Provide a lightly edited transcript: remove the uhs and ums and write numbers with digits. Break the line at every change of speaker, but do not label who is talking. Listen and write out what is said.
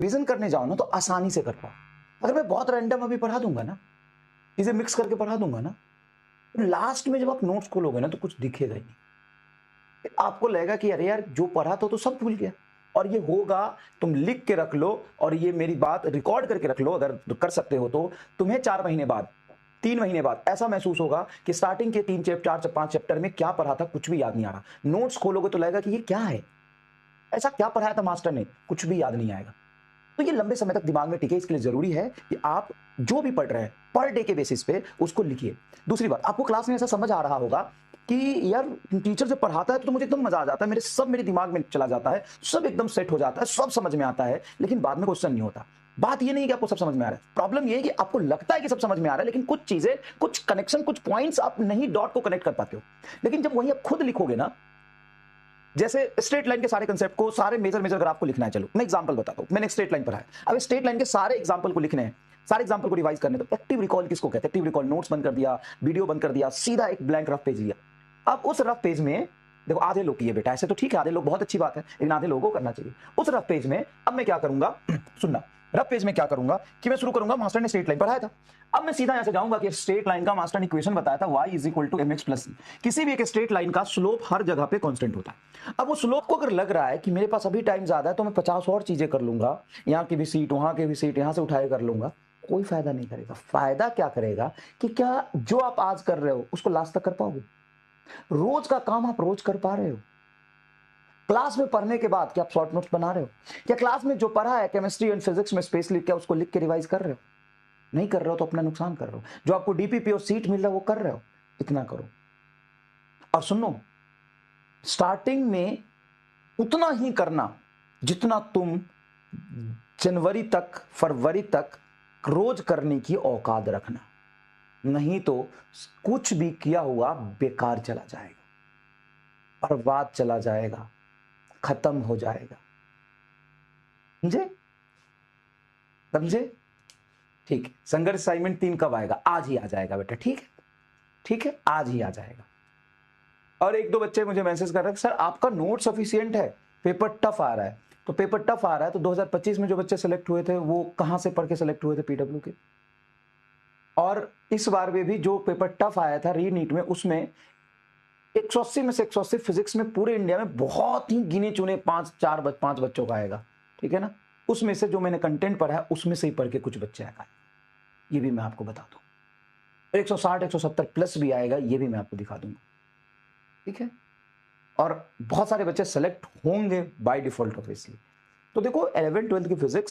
Revision करने जाओ ना तो आसानी से कर पाओ। अगर मैं बहुत रैंडम अभी पढ़ा दूंगा ना, चीजें मिक्स करके पढ़ा दूंगा ना, तो लास्ट में जब आप नोट्स खोलोगे ना तो कुछ दिखेगा ही नहीं। आपको लगेगा कि अरे यार जो पढ़ा था तो सब भूल गया। और ये होगा, तुम लिख के रख लो और ये मेरी बात रिकॉर्ड करके रख लो अगर कर सकते हो तो। तुम्हें 4 महीने बाद, 3 महीने बाद ऐसा महसूस होगा कि स्टार्टिंग के 3 चैप्टर 4 5 चैप्टर में क्या पढ़ा था कुछ भी याद नहीं आ रहा। नोट्स खोलोगे तो लगेगा कि ये क्या है, ऐसा क्या पढ़ाया था मास्टर ने, कुछ भी याद नहीं आएगा। तो ये लंबे समय तक दिमाग में टिके, इसके लिए जरूरी है कि आप जो भी पढ़ रहे हैं पर डे के बेसिस पे उसको लिखिए। दूसरी बात, आपको क्लास में ऐसा समझ आ रहा होगा कि यार टीचर जब पढ़ाता है तो मुझे एकदम मजा आ जाता है, मेरे दिमाग में चला जाता है, सब एकदम सेट हो जाता है, सब समझ में आता है, लेकिन बाद में क्वेश्चन नहीं होता। बात ये नहीं कि आपको सब समझ में आ रहा है, प्रॉब्लम ये है कि आपको लगता है कि सब समझ में आ रहा है, लेकिन कुछ चीजें, कुछ कनेक्शन, कुछ पॉइंट्स आप नहीं डॉट को कनेक्ट कर पाते हो। लेकिन जब वही आप खुद लिखोगे ना, जैसे स्ट्रेट लाइन के सारे कंसेप्ट को, सारे मेजर ग्राफ को लिखना है, चलो मैं एग्जांपल बताता हूं। मैंने स्ट्रेट लाइन पढ़ा है, अब स्ट्रेट लाइन के सारे एग्जांपल को लिखने हैं, सारे एग्जांपल को रिवाइज करने। तो एक्टिव रिकॉल किसको कहते हैं? एक्टिव रिकॉल, नोट्स बंद कर दिया, वीडियो बंद कर दिया, सीधा एक ब्लैंक रफ पेज लिया। अब उस रफ पेज में देखो, आधे लोग किए बेटा, ऐसे तो ठीक है, आधे लोग बहुत अच्छी बात है, लेकिन आधे लोगों को करना चाहिए। उस रफ पेज में अब मैं क्या करूंगा सुनना, रफ पेज में क्या करूंगा कि मैं शुरू करूंगा, मास्टर ने स्ट्रेट लाइन पढ़ाया था, अब मैं सीधा यहां से जाऊंगा कि स्ट्रेट लाइन का मास्टर ने इक्वेशन बताया था y = mx + c। किसी भी एक स्ट्रेट लाइन का स्लोप हर जगह पे कांस्टेंट होता है। अब वो स्लोप को अगर लग रहा है कि मेरे पास अभी टाइम ज्यादा है तो मैं 50 और चीजें कर लूंगा, यहाँ की भी सीट, वहां की भी सीट, यहां से उठाए कर लूंगा, कोई फायदा नहीं करेगा। फायदा क्या करेगा कि क्या जो आप आज कर रहे हो उसको लास्ट तक कर पाओगे? रोज का काम आप रोज कर पा रहे हो? क्लास में पढ़ने के बाद क्या आप शॉर्ट नोट्स बना रहे हो? क्या क्लास में जो पढ़ा है केमिस्ट्री एंड फिजिक्स में स्पेशली, क्या उसको लिख के रिवाइज कर रहे हो? नहीं कर रहे हो तो अपना नुकसान कर रहे हो। जो आपको डीपीपी और सीट मिल रहा है वो कर रहे हो, इतना करो। और सुनो, स्टार्टिंग में उतना ही करना जितना तुम जनवरी तक, फरवरी तक रोज करने की औकात रखना, नहीं तो कुछ भी किया हुआ बेकार चला जाएगा, बर्बाद चला जाएगा, खत्म हो जाएगा। समझे? समझे? ठीक है। संघर्ष असाइनमेंट 3 कब आएगा? आज ही आ जाएगा बेटा, ठीक है, ठीक है, आज ही आ जाएगा। और 1-2 बच्चे मुझे मैसेज कर रहे हैं सर आपका नोट सफिशिएंट है, पेपर टफ आ रहा है। तो पेपर टफ आ रहा है तो 2025 में जो बच्चे सेलेक्ट हुए थे वो कहां से पढ़ के सेलेक्ट हुए थे? पीडब्ल्यू के। और इस बार में भी जो पेपर टफ आया था री नीट में, उसमें 180 में से 180 फिजिक्स में पूरे इंडिया में बहुत ही गिने चुने 5 बच्चों का आएगा, ठीक है ना। उसमें से जो मैंने कंटेंट पढ़ा है उसमें से ही पढ़ के कुछ बच्चे आएगा, ये भी मैं आपको बता दूं। 160 170 प्लस भी आएगा, ये भी मैं आपको दिखा दूंगा, ठीक है। और बहुत सारे बच्चे सेलेक्ट होंगे बाय डिफॉल्ट ऑब्वियसली। तो देखो 11th 12th की फिजिक्स